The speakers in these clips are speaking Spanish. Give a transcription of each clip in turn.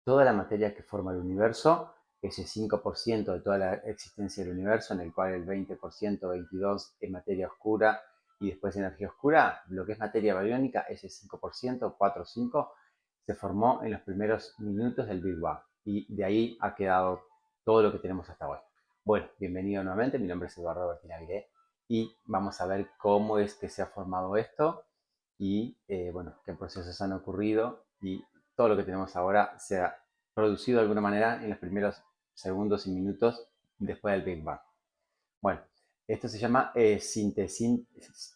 toda la materia que forma el universo, ese 5% de toda la existencia del universo, en el cual el 20%, 22% es materia oscura y después energía oscura, lo que es materia bariónica, ese 5%, 4 o 5, se formó en los primeros minutos del Big Bang. Y de ahí ha quedado todo lo que tenemos hasta hoy. Bueno, bienvenido nuevamente, mi nombre es Eduardo Bertinaviré y vamos a ver cómo es que se ha formado esto y bueno, qué procesos han ocurrido y todo lo que tenemos ahora se ha producido de alguna manera en los primeros segundos y minutos después del Big Bang. Bueno, esto se llama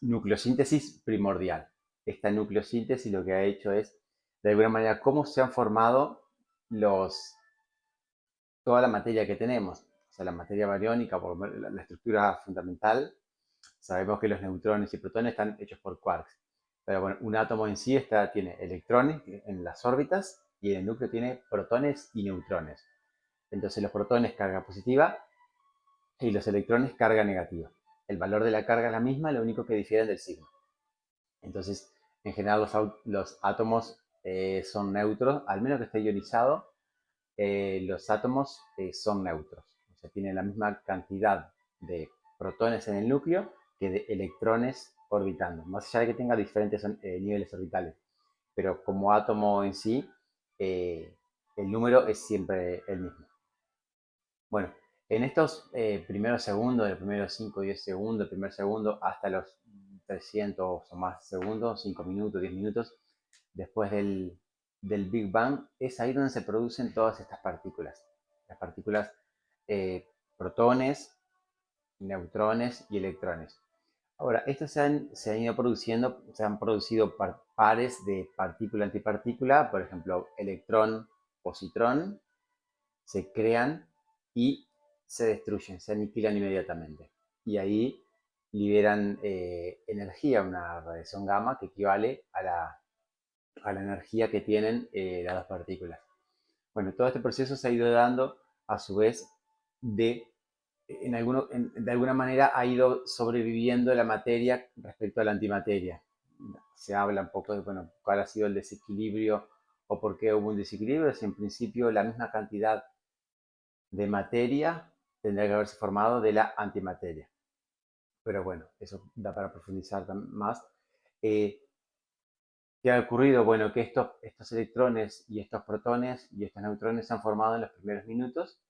nucleosíntesis primordial. Esta nucleosíntesis lo que ha hecho es, de alguna manera, cómo se han formado toda la materia que tenemos. O sea, la materia bariónica, por la estructura fundamental, sabemos que los neutrones y protones están hechos por quarks. Pero bueno, un átomo en sí tiene electrones en las órbitas y en el núcleo tiene protones y neutrones. Entonces los protones carga positiva y los electrones carga negativa. El valor de la carga es la misma, lo único que difieren del signo. Entonces, en general los átomos son neutros, al menos que esté ionizado, los átomos son neutros. O sea, tienen la misma cantidad de protones en el núcleo que de electrones orbitando, más allá de que tenga diferentes niveles orbitales. Pero como átomo en sí, el número es siempre el mismo. Bueno, en estos primeros segundos, de los primeros 5 o 10 segundos, el primer segundo, hasta los 300 o más segundos, 5 minutos, 10 minutos, después del Big Bang, es ahí donde se producen todas estas partículas. Las partículas protones, neutrones y electrones. Ahora, estos se han ido produciendo, se han producido pares de partícula-antipartícula, por ejemplo, electrón-positrón, se crean y se destruyen, se aniquilan inmediatamente. Y ahí liberan energía, una radiación gamma que equivale a la energía que tienen las dos partículas. Bueno, todo este proceso se ha ido dando a su vez de alguna manera ha ido sobreviviendo la materia respecto a la antimateria. Se habla un poco de, bueno, cuál ha sido el desequilibrio o por qué hubo un desequilibrio, si en principio la misma cantidad de materia tendría que haberse formado de la antimateria. Pero bueno, eso da para profundizar más. Eh, ¿Qué ha ocurrido? Bueno, que estos electrones y estos protones y estos neutrones se han formado en los primeros minutos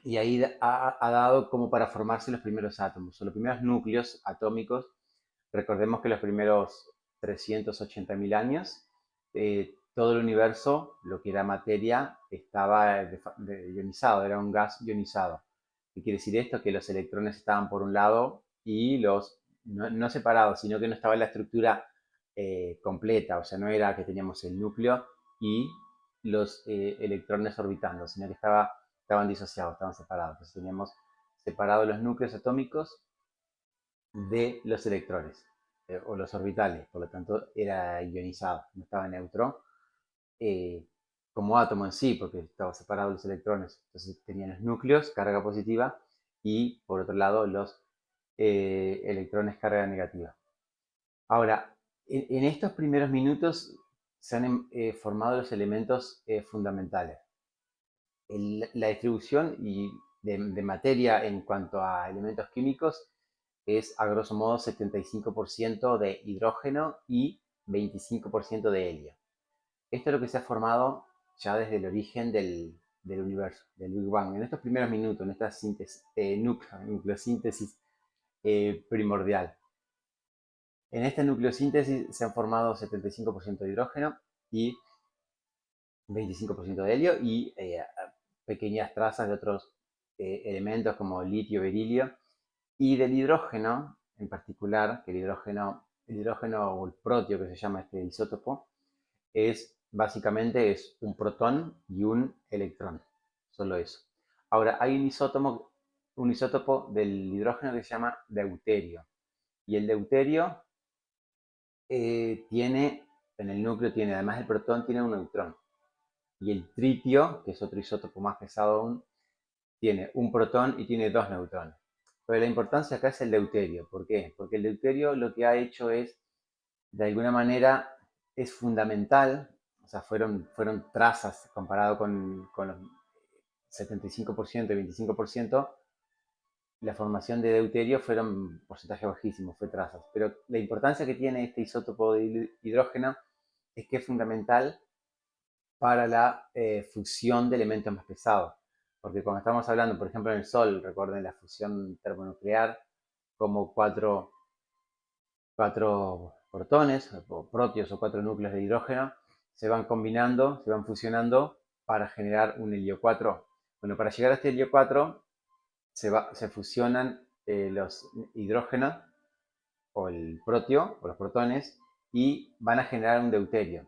y ahí ha dado como para formarse los primeros átomos, o los primeros núcleos atómicos. Recordemos que los primeros 380.000 años, todo el universo, lo que era materia, estaba ionizado, era un gas ionizado. ¿Qué quiere decir esto? Que los electrones estaban por un lado y no separados, sino que no estaba la estructura completa, o sea, no era que teníamos el núcleo y los electrones orbitando, sino que estaban disociados, estaban separados. Entonces teníamos separados los núcleos atómicos de los electrones o los orbitales, por lo tanto era ionizado, no estaba neutro eh, como átomo en sí, porque estaba separado los electrones. Entonces tenían los núcleos, carga positiva, y por otro lado los electrones, carga negativa. Ahora, en estos primeros minutos se han formado los elementos fundamentales. La distribución de materia en cuanto a elementos químicos es a grosso modo 75% de hidrógeno y 25% de helio. Esto es lo que se ha formado ya desde el origen del universo, del Big Bang. En estos primeros minutos, en esta síntesis, nucleosíntesis primordial. En esta nucleosíntesis se han formado 75% de hidrógeno y 25% de helio y pequeñas trazas de otros elementos como litio, berilio. Y del hidrógeno, en particular, que el hidrógeno o el protio que se llama este isótopo, básicamente es un protón y un electrón, solo eso. Ahora, hay un isótopo del hidrógeno que se llama deuterio. Y el deuterio en el núcleo tiene, además del protón, tiene un neutrón. Y el tritio, que es otro isótopo más pesado aún, tiene un protón y tiene dos neutrones. Pero la importancia acá es el deuterio. ¿Por qué? Porque el deuterio lo que ha hecho es, de alguna manera, es fundamental. sea, fueron trazas comparado con los 75% y 25%, la formación de deuterio fueron porcentaje bajísimo, fue trazas. Pero la importancia que tiene este isótopo de hidrógeno es que es fundamental para la fusión de elementos más pesados. Porque cuando estamos hablando, por ejemplo, en el Sol, recuerden la fusión termonuclear, como cuatro protones, o protios o cuatro núcleos de hidrógeno, se van combinando, se van fusionando para generar un helio 4. Bueno, para llegar a este helio 4 se fusionan los hidrógenos o el protio o los protones y van a generar un deuterio.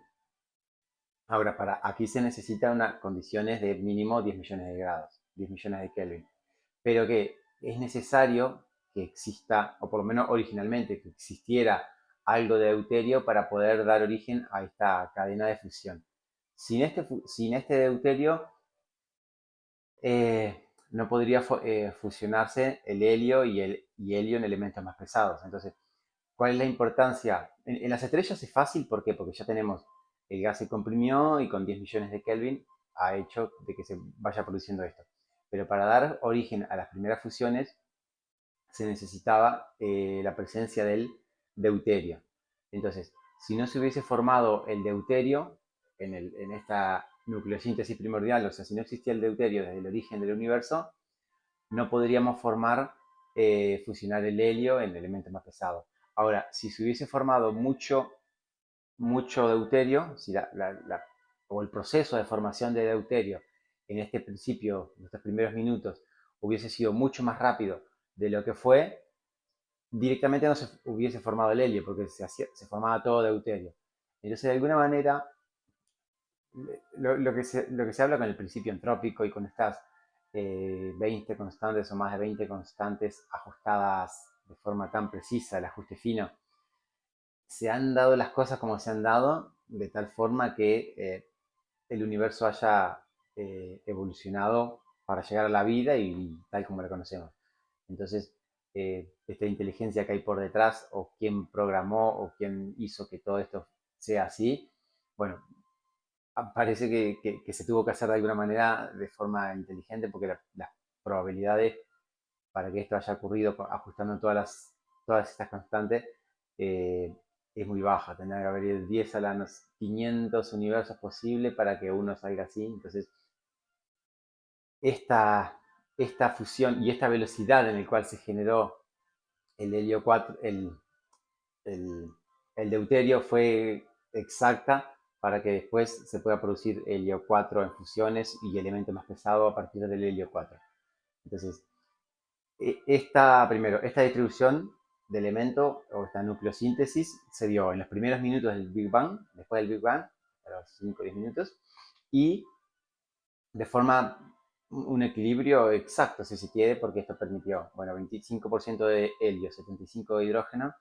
Ahora, aquí se necesitan unas condiciones de mínimo 10 millones de grados, 10 millones de Kelvin, pero que es necesario que exista, o por lo menos originalmente, que existiera algo de deuterio para poder dar origen a esta cadena de fusión. Sin este deuterio, no podría fusionarse el helio y el helio en elementos más pesados. Entonces, ¿cuál es la importancia? En las estrellas es fácil, ¿por qué? Porque ya tenemos el gas se comprimió y con 10 millones de Kelvin ha hecho de que se vaya produciendo esto. Pero para dar origen a las primeras fusiones se necesitaba la presencia del deuterio. Entonces, si no se hubiese formado el deuterio en esta nucleosíntesis primordial, o sea, si no existía el deuterio desde el origen del universo, no podríamos fusionar el helio en elementos más pesados. Ahora, si se hubiese formado mucho deuterio, si o el proceso de formación de deuterio en este principio, en estos primeros minutos, hubiese sido mucho más rápido de lo que fue, directamente no se hubiese formado el helio, porque se formaba todo deuterio. Entonces, de alguna manera, lo que se habla con el principio entrópico y con estas 20 constantes o más de 20 constantes ajustadas de forma tan precisa, el ajuste fino, se han dado las cosas como se han dado, de tal forma que el universo haya evolucionado para llegar a la vida y tal como la conocemos. Entonces, esta inteligencia que hay por detrás, o quién programó, o quién hizo que todo esto sea así, bueno, parece que se tuvo que hacer de alguna manera de forma inteligente, porque las probabilidades para que esto haya ocurrido ajustando todas estas constantes eh, es muy baja. Tendrá que haber 10 a la 500 universos posibles para que uno salga así. Entonces, esta, esta fusión y esta velocidad en la cual se generó el helio 4, el, el deuterio fue exacta para que después se pueda producir helio 4 en fusiones y elemento más pesado a partir del helio 4. Entonces, esta distribución de elementos o esta nucleosíntesis se dio en los primeros minutos del Big Bang, después del Big Bang, a los 5 o 10 minutos, y de forma un equilibrio exacto, si se quiere, porque esto permitió, bueno, 25% de helio, 75% de hidrógeno,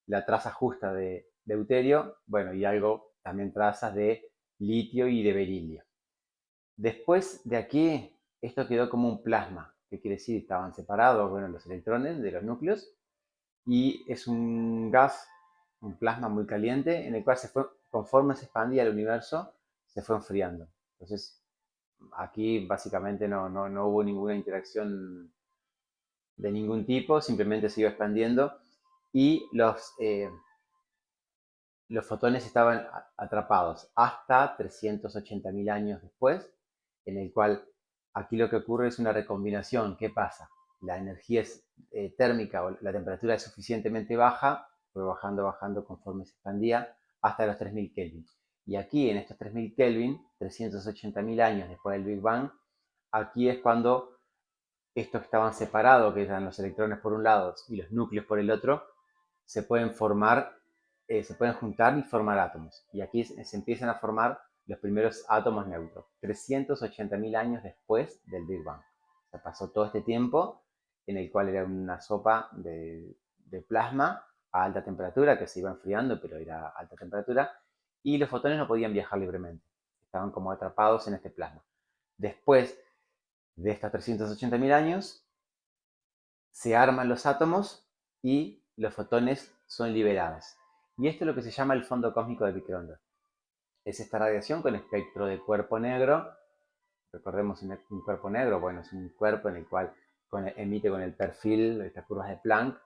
la traza justa de deuterio, bueno, y algo también trazas de litio y de berilio. Después de aquí, esto quedó como un plasma, que quiere decir estaban separados, bueno, los electrones de los núcleos, y es un gas, un plasma muy caliente, en el cual conforme se expandía el universo, se fue enfriando. Entonces, aquí básicamente no hubo ninguna interacción de ningún tipo, simplemente se iba expandiendo y los fotones estaban atrapados hasta 380.000 años después, en el cual aquí lo que ocurre es una recombinación. ¿Qué pasa? La energía térmica o la temperatura es suficientemente baja, fue bajando conforme se expandía hasta los 3000 Kelvin. Y aquí en estos 3000 Kelvin, 380.000 años después del Big Bang, aquí es cuando estos que estaban separados, que eran los electrones por un lado y los núcleos por el otro, se pueden se pueden juntar y formar átomos. Y aquí se empiezan a formar los primeros átomos neutros, 380.000 años después del Big Bang. O sea, pasó todo este tiempo en el cual era una sopa de plasma a alta temperatura, que se iba enfriando, pero era a alta temperatura, y los fotones no podían viajar libremente. Estaban como atrapados en este plasma. Después de estos 380.000 años, se arman los átomos y los fotones son liberados. Y esto es lo que se llama el fondo cósmico de microondas. es esta radiación con espectro de cuerpo negro. Recordemos un cuerpo negro, bueno, es un cuerpo en el cual emite con el perfil de estas curvas de Planck.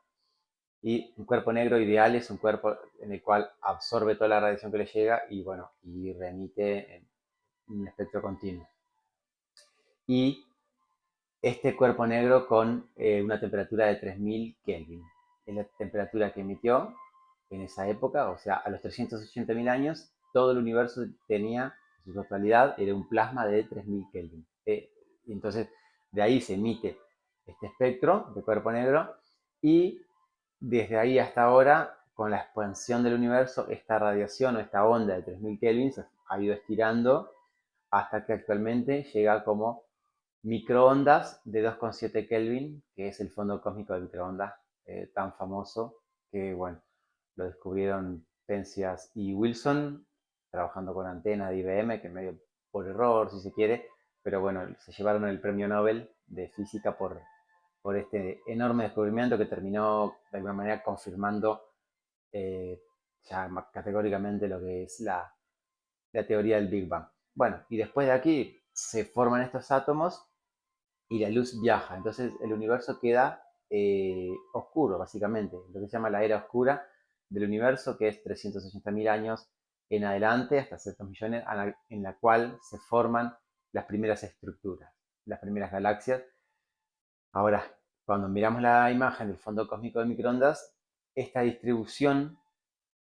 Y un cuerpo negro ideal es un cuerpo en el cual absorbe toda la radiación que le llega y, bueno, y remite en un espectro continuo. Y este cuerpo negro con una temperatura de 3000 Kelvin. Es la temperatura que emitió en esa época, o sea, a los 380.000 años, todo el universo tenía, en su totalidad, era un plasma de 3000 Kelvin. Y entonces, de ahí se emite este espectro de cuerpo negro y desde ahí hasta ahora, con la expansión del universo, esta radiación o esta onda de 3000 Kelvin se ha ido estirando hasta que actualmente llega como microondas de 2,7 Kelvin, que es el fondo cósmico de microondas tan famoso que, bueno, lo descubrieron Penzias y Wilson, trabajando con antenas de IBM, que medio por error, si se quiere, pero bueno, se llevaron el premio Nobel de física por este enorme descubrimiento que terminó de alguna manera confirmando eh, ya categóricamente lo que es la teoría del Big Bang. Bueno, y después de aquí se forman estos átomos y la luz viaja. Entonces el universo queda oscuro, básicamente. Lo que se llama la era oscura del universo, que es 380.000 años en adelante, hasta ciertos millones, en la cual se forman las primeras estructuras, las primeras galaxias. Ahora, cuando miramos la imagen del fondo cósmico de microondas, esta distribución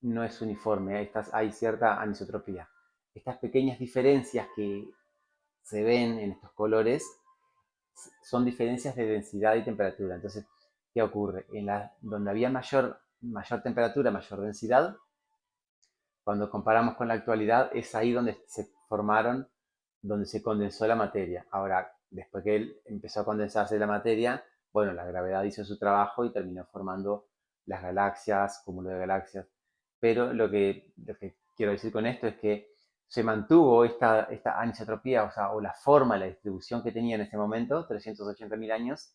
no es uniforme, hay cierta anisotropía. Estas pequeñas diferencias que se ven en estos colores son diferencias de densidad y temperatura. Entonces, ¿qué ocurre? Donde había mayor temperatura, mayor densidad, cuando comparamos con la actualidad, es ahí donde se formaron, donde se condensó la materia. Ahora, después que él empezó a condensarse la materia, bueno, la gravedad hizo su trabajo y terminó formando las galaxias, cúmulo de galaxias. Pero lo que quiero decir con esto es que se mantuvo esta anisotropía, o sea, o la forma, la distribución que tenía en ese momento, 380.000 años,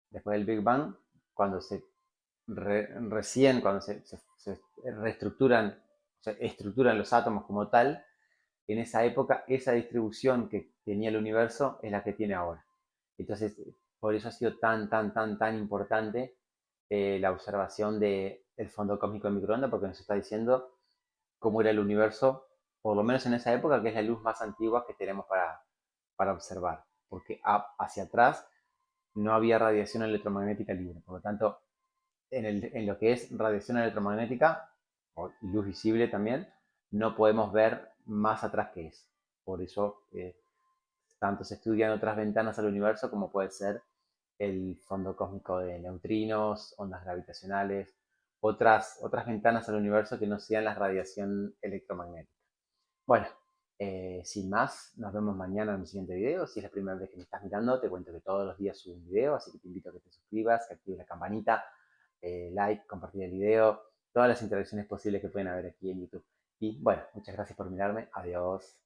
después del Big Bang, cuando recién, cuando se reestructuran, se estructuran los átomos como tal, en esa época, esa distribución que tenía el universo es la que tiene ahora. Entonces, por eso ha sido tan importante la observación del fondo cósmico de microondas, porque nos está diciendo cómo era el universo, por lo menos en esa época, que es la luz más antigua que tenemos para observar. Porque hacia atrás no había radiación electromagnética libre. Por lo tanto, en lo que es radiación electromagnética, o luz visible también, no podemos ver más atrás que eso. Por eso, tanto se estudian otras ventanas al universo como puede ser el fondo cósmico de neutrinos, ondas gravitacionales, otras ventanas al universo que no sean la radiación electromagnética. Bueno, sin más, nos vemos mañana en mi siguiente video. Si es la primera vez que me estás mirando, te cuento que todos los días subo un video, así que te invito a que te suscribas, que actives la campanita, like, compartir el video, todas las interacciones posibles que pueden haber aquí en YouTube. Y bueno, muchas gracias por mirarme. Adiós.